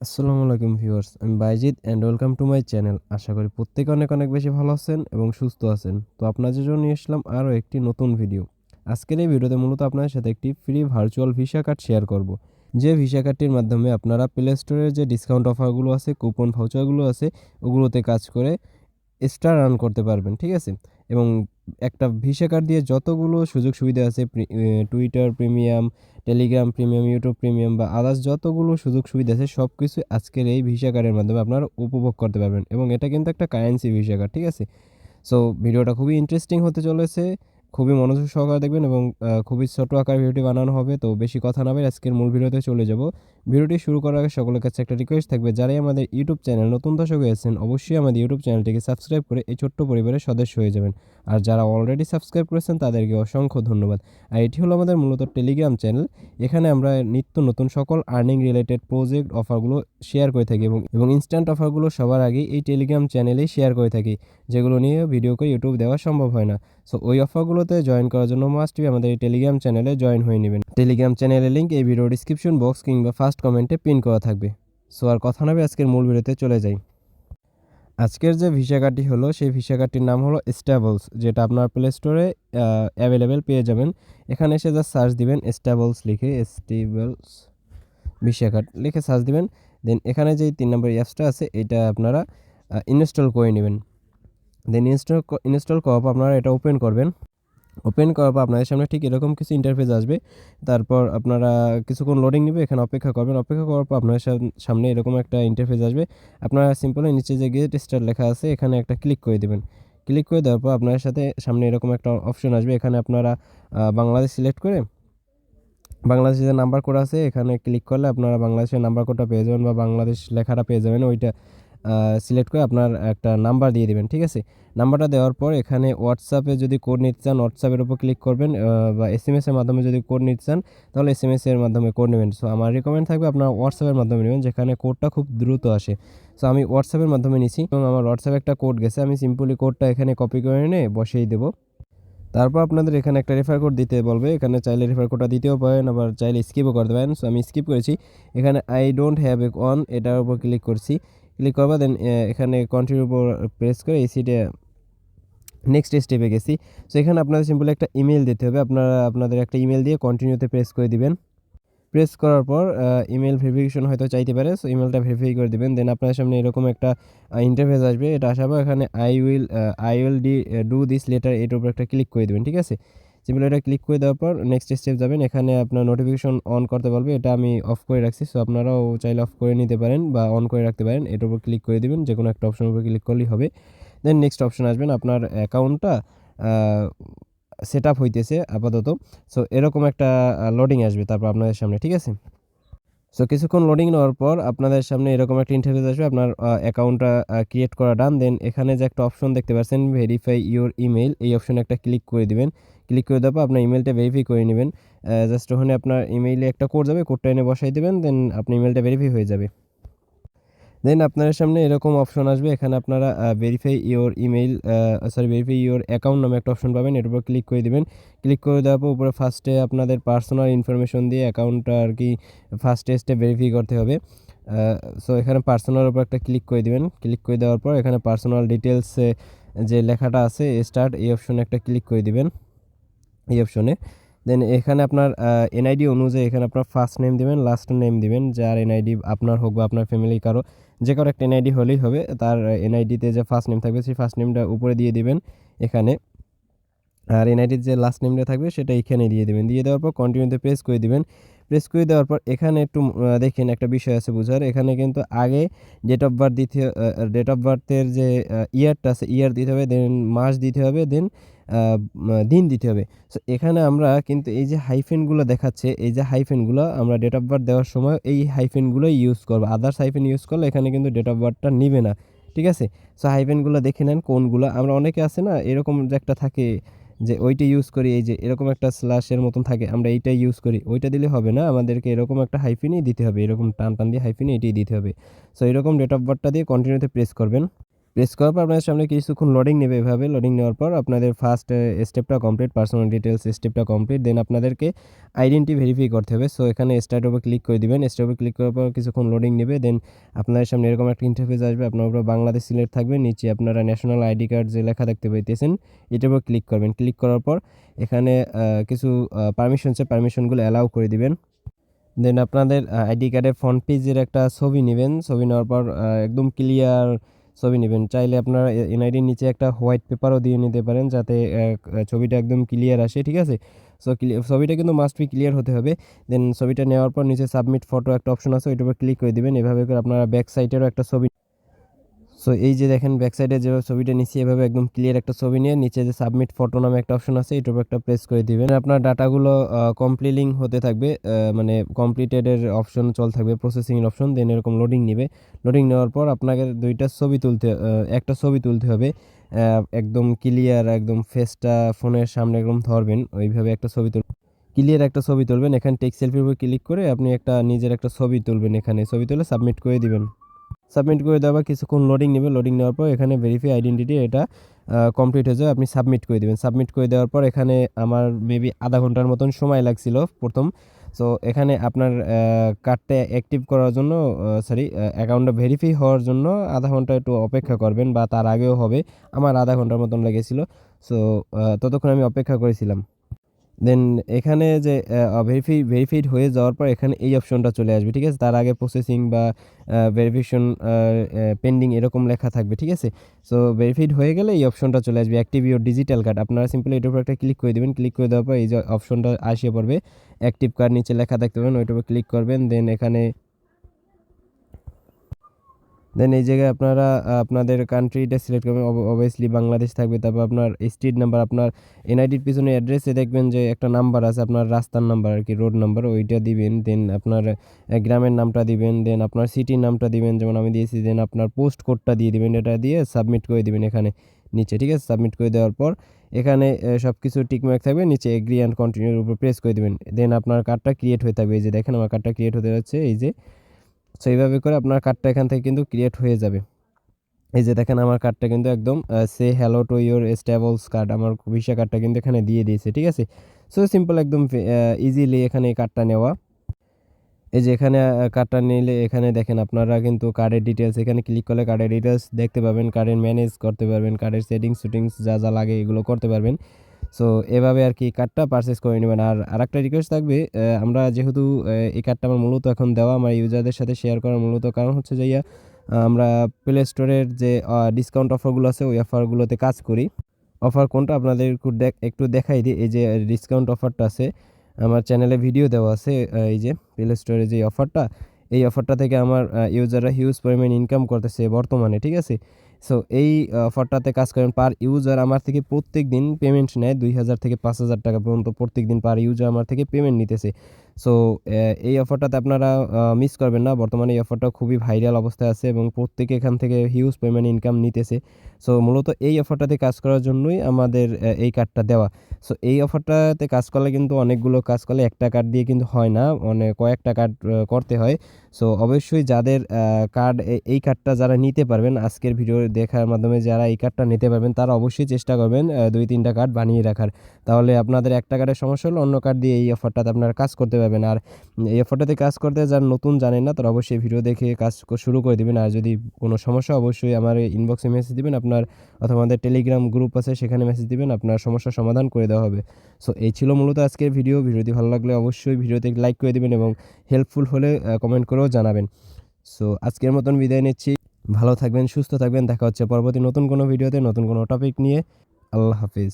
আসসালামু আলাইকুম ভিউয়ার্স, আমি Bayazid and welcome to my channel. আশা করি প্রত্যেকে অনেক অনেক বেশি ভালো আছেন এবং সুস্থ আছেন। তো আপনাদের জন্য নিয়ে আসলাম আরও একটি নতুন ভিডিও। আজকের এই ভিডিওতে মূলত আপনাদের সাথে একটি free virtual visa card share করব। যে ভিসা কার্ডটির মাধ্যমে আপনারা প্লে স্টোরের যে ডিসকাউন্ট অফারগুলো আছে, কুপন ভাউচারগুলো আছে, ওগুলোতে কাজ করে এক্সট্রা আর্ন করতে পারবেন, ঠিক আছে? এবং একটা ভিসা কার্ড দিয়ে যতগুলো সুযোগ সুবিধা আছে Twitter premium, Telegram premium, YouTube premium বা আদার্স যতগুলো সুযোগ সুবিধা আছে সবকিছু আজকের এই ভিসা কার্ডের মাধ্যমে আপনারা উপভোগ করতে পারবেন এবং এটা কিন্তু একটা কারেন্সি ভিসা কার্ড, ঠিক আছে? সো ভিডিওটা খুবই ইন্টারেস্টিং হতে চলেছে। খুবই মনোযোগ সহকারে দেখবেন এবং খুবই ছোট আকারে ভিডিওটি বানানো হবে। তো বেশি কথা না বলে আজকের মূল ভিডিওতে চলে যাব। ভিডিওটি শুরু করার আগে সকলের কাছে একটা রিকোয়েস্ট থাকবে, যারাই আমাদের ইউটিউব চ্যানেল নতুন দর্শক হয়েছেন অবশ্যই আমাদের ইউটিউব চ্যানেলটিকে সাবস্ক্রাইব করে এই ছোট্ট পরিবারের সদস্য হয়ে যাবেন। আর যারা অলরেডি সাবস্ক্রাইব করেছেন তাদেরকে অসংখ্য ধন্যবাদ। আর এটি হলো আমাদের মূলত টেলিগ্রাম চ্যানেল। এখানে আমরা নিত্য নতুন সকল আর্নিং রিলেটেড প্রজেক্ট অফারগুলো শেয়ার করে থাকি এবং ইনস্ট্যান্ট অফারগুলো সবার আগে এই টেলিগ্রাম চ্যানেলেই শেয়ার করে থাকি, যেগুলো নিয়ে ভিডিও করে ইউটিউব দেওয়া সম্ভব হয় না। সো ওই অফারগুলোতে জয়েন করার জন্য মাস্ট বি আমাদের এই টেলিগ্রাম চ্যানেলে জয়েন হয়ে নেবেন। টেলিগ্রাম চ্যানেলের লিঙ্ক এই ভিডিও ডিসক্রিপশন বক্স কিংবা ফার্স্ট কমেন্টে পিন করা থাকবে। সো আর কথা না বলে আজকের মূল ভিডিওতে চলে যাই। আজকের যে ভিসা কার্ডটি হলো সেই ভিসা কার্ডটির নাম হলো স্ট্যাবলস, যেটা আপনার প্লে স্টোরে অ্যাভেলেবেল পেয়ে যাবেন। এখানে এসে জাস্ট সার্চ দিবেন স্ট্যাবলস লিখে, স্ট্যাবলস ভিসা কার্ড লিখে সার্চ দিবেন। দেন এখানে যেই 3 নম্বর অ্যাপসটা আছে এটা আপনারা ইনস্টল করে নেবেন। দেন ইনস্টল করার পর আপনারা এটা ওপেন করবেন। ওপেন করার পর আপনাদের সামনে ঠিক এরকম কিছু ইন্টারফেস আসবে। তারপর আপনারা কিছুক্ষণ লোডিং নেবে, এখানে অপেক্ষা করবেন। অপেক্ষা করার পর আপনার সামনে এরকম একটা ইন্টারফেস আসবে। আপনারা সিম্পলি নিচে যে গেট স্টার্ট লেখা আছে এখানে একটা ক্লিক করে দেবেন। ক্লিক করে দেওয়ার পর আপনার সামনে এরকম একটা অপশন আসবে। এখানে আপনারা বাংলাদেশ সিলেক্ট করে বাংলাদেশে যে নাম্বার কোড আছে এখানে ক্লিক করলে আপনারা বাংলাদেশের নাম্বার কোডটা পেয়ে যাবেন বা বাংলাদেশ লেখাটা পেয়ে যাবেন। ওইটা সিলেক্ট করে আপনার একটা নাম্বার দিয়ে দিবেন, ঠিক আছে? নাম্বারটা দেওয়ার পর এখানে হোয়াটসঅ্যাপে যদি কোড নিতে চান হোয়াটসঅ্যাপের উপর ক্লিক করবেন, বা এসএমএসের মাধ্যমে যদি কোড নিতে চান তাহলে এসএমএসের মাধ্যমে কোড নেবেন। সো আমার রিকমেন্ড থাকবে আপনারা হোয়াটসঅ্যাপের মাধ্যমে নেবেন, যেখানে কোডটা খুব দ্রুত আসে। সো আমি হোয়াটসঅ্যাপের মাধ্যমে নিছি এবং আমার হোয়াটসঅ্যাপে একটা কোড গেছে। আমি সিম্পলি কোডটা এখানে কপি করে এনে বসিয়ে দেবো। তারপর আপনাদের এখানে একটা রেফার কোড দিতে বলবে। এখানে চাইলে রেফার কোডটা দিতেও পারেন, আবার চাইলে স্কিপও করতে পারেন। সো আমি স্কিপ করেছি। এখানে I don't have a on এটার উপর ক্লিক করছি। ক্লিক করবা দেন এখানে কন্টিনিউর উপর প্রেস করে এই সিটে নেক্সট স্টেপে গেছি। সো এখানে আপনাদের সিম্পলি একটা ইমেল দিতে হবে। আপনাদের একটা ইমেল দিয়ে কন্টিনিউতে প্রেস করে দিবেন। প্রেস করার পর ইমেল ভেরিফিকেশন হয়তো চাইতে পারে। সো ইমেলটা ভেরিফাই করে দিবেন। দেন আপনার সামনে এরকম একটা ইন্টারফেস আসবে। এটা আসার পর এখানে I will do this letter এটার উপর একটা ক্লিক করে দিবেন, ঠিক আছে? সিম্পলি এটা ক্লিক করে দেওয়ার পর নেক্সট স্টেপ যাবেন। এখানে আপনার নোটিফিকেশন অন করতে বলবে। এটা আমি অফ করে রাখছি। সো আপনারাও চাইলে অফ করে নিতে পারেন বা অন করে রাখতে পারেন। এটার উপর ক্লিক করে দিবেন। যেকোনো একটা অপশনের উপর ক্লিক করলেই হবে। দেন নেক্সট অপশন আসবেন। আপনার অ্যাকাউন্টটা সেটআপ হইতেছে আপাতত। সো এরকম একটা লোডিং আসবে তারপর আপনাদের সামনে, ঠিক আছে? সো কিছুক্ষণ লোডিং নেওয়ার পর আপনাদের সামনে এরকম একটা ইন্টারফেস আসবে। আপনার অ্যাকাউন্টটা ক্রিয়েট করা ডান। দেন এখানে যে একটা অপশন দেখতে পাচ্ছেন ভেরিফাই ইওর ইমেইল, এই অপশনে একটা ক্লিক করে দিবেন। ক্লিক করে দেওয়ার পর আপনার ইমেলটা ভেরিফাই করে নেবেন। জাস্ট ওখানে আপনার ইমেইলে একটা কোড যাবে, কোডটা এনে বসাই দেবেন। দেন আপনার ইমেলটা ভেরিফাই হয়ে যাবে। দেন আপনাদের সামনে এরকম অপশন আসবে। এখানে আপনারা ভেরিফাই ইওর অ্যাকাউন্ট নামে একটা অপশন পাবেন। এর উপর ক্লিক করে দিবেন। ক্লিক করে দেওয়ার পর উপরে ফার্স্টে আপনাদের পার্সোনাল ইনফরমেশন দিয়ে অ্যাকাউন্টটা আর কি ফার্স্ট স্টেপ ভেরিফাই করতে হবে। সো এখানে পার্সোনাল উপর একটা ক্লিক করে দিবেন। ক্লিক করে দেওয়ার পর এখানে পার্সোনাল ডিটেলসে যে লেখাটা আছে স্টার্ট, এই অপশনে একটা ক্লিক করে দিবেন, এই অপশনে। দেন এখানে আপনার এনআইডি অনুযায়ী এখানে আপনার ফার্স্ট নেম দিবেন, লাস্ট নেম দিবেন। যার এনআইডি আপনার হোক বা আপনার ফ্যামিলি কারো, যে কারো একটা এনআইডি হলেই হবে। তার এনআইডিতে যে ফার্স্ট নেম থাকবে সেই ফার্স্ট নেমটা উপরে দিয়ে দিবেন এখানে। আর এনআইডির যে লাস্ট নেমটা থাকবে সেটা এখানে দিয়ে দিবেন। দিয়ে দেওয়ার পর কন্টিনিউতে প্রেস করে দিবেন। প্রেস করে দেওয়ার পর এখানে একটু দেখেন একটা বিষয় আছে বুঝার। এখানে কিন্তু আগে ডেট অফ বার্থের যে ইয়ারটা আছে ইয়ার দিতে হবে, দেন মাস দিতে হবে, দেন দিন দিতে হবে। সো এখানে আমরা কিন্তু এই যে হাইফেনগুলো দেখাচ্ছে, এই যে হাইফেনগুলো আমরা ডেট অফ বার্থ দেওয়ার সময় এই হাইফেনগুলোই ইউজ করবো। আদার্স হাইফেন ইউজ করলে এখানে কিন্তু ডেট অফ বার্থটা নিবে না, ঠিক আছে? সো হাইফেনগুলো দেখে নেন কোনগুলো। আমরা অনেকে আছে না এরকম যে একটা থাকে যে ওইটা ইউজ করি, এই যে এরকম একটা স্ল্যাশের মতন থাকে, আমরা এইটাই ইউজ করি। ওইটা দিলে হবে না, আমাদেরকে এরকম একটা হাইফেনই দিতে হবে, এরকম টান টান দিয়ে হাইফেনই এটাই দিতে হবে। সো এরকম ডেট অফ বার্থটা দিয়ে কন্টিনিউতে প্রেস করবেন। প্রেস করার পর আপনাদের সামনে কিছুক্ষণ লোডিং নেবে। এভাবে লোডিং নেওয়ার পর আপনাদের ফার্স্ট স্টেপটা কমপ্লিট, পার্সোনাল ডিটেইলস স্টেপটা কমপ্লিট। দেন আপনাদেরকে আইডেন্টি ভেরিফাই করতে হবে। সো এখানে স্টার্ট উপর ক্লিক করে দিবেন। স্টার্ট উপর ক্লিক করার পর কিছুক্ষণ লোডিং নেবে। দেন আপনাদের সামনে এরকম একটা ইন্টারফেস আসবে। আপনার উপর বাংলাদেশ সিলেক্ট থাকবে, নিচে আপনারা ন্যাশনাল আইডি কার্ড যে লেখা দেখতে পাইতেছেন এটার উপর ক্লিক করবেন। ক্লিক করার পর এখানে কিছু পারমিশনগুলো অ্যালাউ করে দিবেন। দেন আপনাদের আইডি কার্ডের ফ্রন্ট পেজের একটা ছবি নেবেন। ছবি নেওয়ার পর একদম ক্লিয়ার ছবি নেবেন। চাইলে আপনারা এনআইডির নিচে একটা হোয়াইট পেপারও দিয়ে নিতে পারেন, যাতে ছবিটা একদম ক্লিয়ার আসে, ঠিক আছে? সো ছবিটা কিন্তু মাস্ট বি ক্লিয়ার হতে হবে। দেন ছবিটা নেওয়ার পর নিচে সাবমিট ফটো একটা অপশন আছে, ওইটার উপর ক্লিক করে দিবেন। এভাবে করে আপনারা ব্যাক সাইডেরও একটা ছবি, সো এই যে দেখেন ব্যাক সাইডে যেভাবে ছবিটা নিচ্ছি, এভাবে একদম ক্লিয়ার একটা ছবি নিয়ে নিচে যে সাবমিট ফটো নামে একটা অপশন আছে, এটার উপর একটা প্রেস করে দিবেন। আপনার ডাটাগুলো কমপ্লিটিং হতে থাকবে, মানে কমপ্লিটেডের অপশন চল থাকবে, প্রসেসিংয়ের অপশন। দেন এরকম লোডিং নেবে। লোডিং নেওয়ার পর আপনাকে একটা ছবি তুলতে হবে। একদম ক্লিয়ার, একদম ফেসটা ফোনের সামনে একদম ধরবেন, ওইভাবে একটা ছবি ক্লিয়ার একটা ছবি তুলবেন। এখানে টেক সেলফির উপর ক্লিক করে আপনি নিজের একটা ছবি তুলবেন। এখানে ছবি তুলে সাবমিট করে দিবেন। সাবমিট করে দেওয়ার পর কিছুক্ষণ লোডিং নেবে। লোডিং নেওয়ার পর এখানে ভেরিফাই আইডেন্টিটি এটা কমপ্লিট হয়ে যাবে, আপনি সাবমিট করে দেবেন। সাবমিট করে দেওয়ার পর এখানে আমার মেবি আধা ঘন্টার মতন সময় লাগছিল প্রথম। সো এখানে আপনার কার্ডটা অ্যাক্টিভ করার জন্য, অ্যাকাউন্টটা ভেরিফাই হওয়ার জন্য আধা ঘন্টা একটু অপেক্ষা করবেন, বা তার আগেও হবে। আমার আধা ঘন্টার মতন লেগেছিল। সো ততক্ষণ আমি অপেক্ষা করেছিলাম। দেন এখানে যে ভেরিফাইড হয়ে যাওয়ার পর এখানে এই অপশনটা চলে আসবে, ঠিক আছে? তার আগে প্রসেসিং বা ভেরিফিকেশন পেন্ডিং এরকম লেখা থাকবে, ঠিক আছে? সো ভেরিফাইড হয়ে গেলে এই অপশনটা চলে আসবে, অ্যাক্টিভ ইউর ডিজিটাল কার্ড। আপনারা সিম্পলি এটার উপর একটা ক্লিক করে দেবেন। ক্লিক করে দেওয়ার পর এই যে অপশনটা আসিয়ে পড়বে, অ্যাক্টিভ কার্ড নিচে লেখা দেখতে পাবেন, ওইটার উপর ক্লিক করবেন। দেন এই জায়গায় আপনারা আপনাদের কান্ট্রিটা সিলেক্ট করবেন। অবভিয়াসলি বাংলাদেশ থাকবে। তারপর আপনার স্ট্রিট নাম্বার, আপনার এনআইডির পিছনে অ্যাড্রেসে দেখবেন যে একটা নাম্বার আছে, আপনার রাস্তার নাম্বার আর কি, রোড নাম্বার, ওইটা দিবেন। দেন আপনার গ্রামের নামটা দিবেন। দেন আপনার সিটির নামটা দিবেন, যেমন আমি দিয়েছি। দেন আপনার পোস্ট কোডটা দিয়ে দিবেন। এটা দিয়ে সাবমিট করে দিবেন এখানে নিচে, ঠিক আছে? সাবমিট করে দেওয়ার পর এখানে সব কিছু টিকমার্ক থাকবে, নিচে এগ্রি অ্যান্ড কন্টিনিউর উপর প্রেস করে দিবেন। দেন আপনার কার্ডটা ক্রিয়েট হয়ে থাকবে। এই যে দেখেন আমার কার্ডটা ক্রিয়েট হতে যাচ্ছে, এই যে। সো এইভাবে করে আপনার কার্ডটা এখান থেকে কিন্তু ক্রিয়েট হয়ে যাবে। এই যে দেখেন আমার কার্ডটা কিন্তু একদম সে হ্যালো টু ইউর স্টেবলস কার্ড, আমার ভিসা কার্ডটা কিন্তু এখানে দিয়ে দিয়েছে, ঠিক আছে? সো সিম্পল, একদম ইজিলি এখানে এই কার্ডটা নেওয়া। এই যে এখানে কার্ডটা নিলে এখানে দেখেন আপনারা কিন্তু কার্ডের ডিটেলস, এখানে ক্লিক করলে কার্ডের ডিটেলস দেখতে পাবেন, কার্ডের ম্যানেজ করতে পারবেন, কার্ডের সেটিংস যা যা লাগে এগুলো করতে পারবেন। সো এভাবে আর কি কার্ডটা পারচেস করে নেবেন। আর আরেকটা রিকোয়েস্ট থাকবে, আমরা যেহেতু এই কার্ডটা আমার মূলত এখন দেওয়া আমার ইউজারদের সাথে শেয়ার করার মূলত কারণ হচ্ছে যে আমরা প্লে স্টোরের যে ডিসকাউন্ট অফারগুলো আছে ওই অফারগুলোতে কাজ করি। অফার কোনটা আপনাদের একটু দেখাই দিই। এই যে ডিসকাউন্ট অফারটা আছে, আমার চ্যানেলে ভিডিও দেওয়া আছে। এই যে প্লে স্টোরে যে অফারটা, এই অফারটা থেকে আমার ইউজাররা হিউজ পরিমাণ ইনকাম করতেছে বর্তমানে, ঠিক আছে? সো এই অফারটাতে কাজ করেন, পার ইউজার আমার থেকে প্রত্যেক দিন পেমেন্ট নেয় ২,০০০ থেকে ৫,০০০ টাকা পর্যন্ত প্রত্যেক দিন পার ইউজার আমার থেকে পেমেন্ট নিতেছে। সো এই অফারটাতে আপনারা মিস করবেন না। বর্তমানে এই অফারটা খুবই ভাইরাল অবস্থায় আছে এবং প্রত্যেকে এখান থেকে হিউজ পরিমাণে ইনকাম নিতেছে। সো মূলত এই অফারটাতে কাজ করার জন্যই আমাদের এই কার্ডটা দেওয়া। সো এই অফারটাতে কাজ করলে কিন্তু অনেকগুলো কাজ করলে একটা কার্ড দিয়ে কিন্তু হয় না, কয়েকটা কার্ড করতে হয়। সো অবশ্যই যাদের কার্ড এই কার্ডটা যারা নিতে পারবেন, আজকের ভিডিও দেখার মাধ্যমে যারা এই কার্ডটা নিতে পারবেন তারা অবশ্যই চেষ্টা করবেন ২-৩টা কার্ড বানিয়ে রাখার। তাহলে আপনাদের একটা কার্ডের সমস্যা হলে অন্য কার্ড দিয়ে এই অফারটাতে আপনারা কাজ করতে পারবেন। আর এই অফারটাতে কাজ করতে যারা নতুন জানেন না তারা অবশ্যই ভিডিও দেখে কাজ শুরু করে দিবেন। আর যদি কোনো সমস্যা অবশ্যই আমার ইনবক্সে মেসেজ দিবেন অথবা আমাদের টেলিগ্রাম গ্রুপ আছে সেখানে মেসেজ দিবেন, আপনার সমস্যার সমাধান করে দেওয়া হবে। সো এই ছিল মূলত আজকের ভিডিওটি ভালো লাগলে অবশ্যই ভিডিওতে লাইক করে দিবেন এবং হেল্পফুল হলে কমেন্ট করেও জানাবেন। সো আজকের মতন বিদায় নিচ্ছি। ভালো থাকবেন, সুস্থ থাকবেন। দেখা হচ্ছে পরবর্তী নতুন কোনো ভিডিওতে নতুন কোনো টপিক নিয়ে। আল্লাহ হাফিজ।